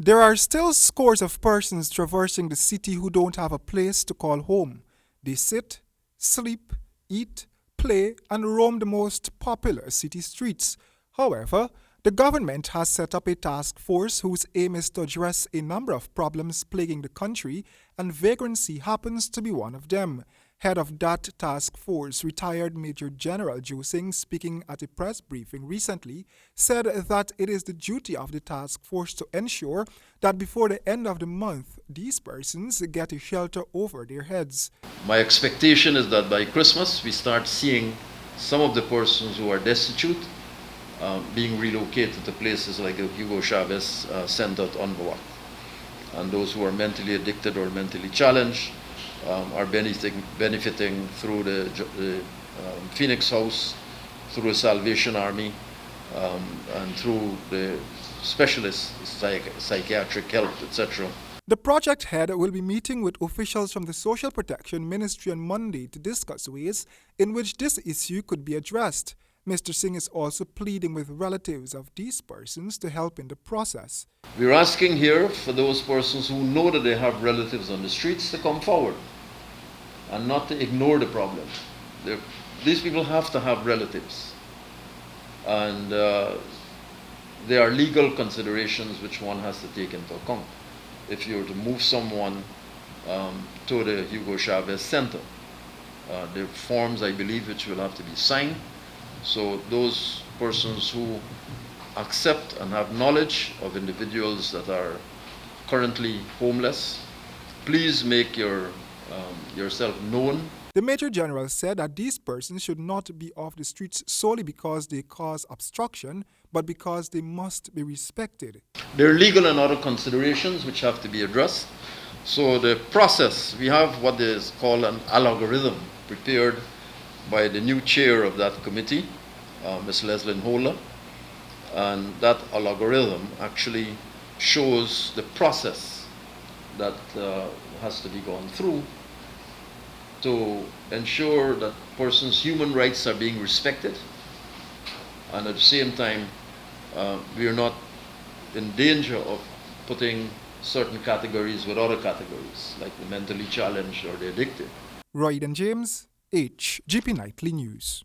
There are still scores of persons traversing the city who don't have a place to call home. They sit, sleep, eat, play, and roam the most popular city streets. However, the government has set up a task force whose aim is to address a number of problems plaguing the country, and vagrancy happens to be one of them. Head of that task force, retired Major General Josing, speaking at a press briefing recently, said that it is the duty of the task force to ensure that before the end of the month, these persons get a shelter over their heads. My expectation is that by Christmas we start seeing some of the persons who are destitute being relocated to places like the Hugo Chavez Center at Onbawak. And those who are mentally addicted or mentally challenged are benefiting through the Phoenix House, through the Salvation Army, and through the specialist psychiatric help, etc. The project head will be meeting with officials from the Social Protection Ministry on Monday to discuss ways in which this issue could be addressed. Mr. Singh is also pleading with relatives of these persons to help in the process. We're asking here for those persons who know that they have relatives on the streets to come forward and not to ignore the problem. These people have to have relatives, and there are legal considerations which one has to take into account if you're to move someone to the Hugo Chavez Center. There are forms, I believe, which will have to be signed. So those persons who accept and have knowledge of individuals that are currently homeless, please make yourself known. The Major General said that these persons should not be off the streets solely because they cause obstruction, but because they must be respected. There are legal and other considerations which have to be addressed. So the process, we have what is called an algorithm prepared by the new chair of that committee, Ms. Leslyn Holler, and that algorithm actually shows the process that has to be gone through to ensure that persons' human rights are being respected, and at the same time we are not in danger of putting certain categories with other categories, like the mentally challenged or the addicted. Royden James, HGP Nightly News.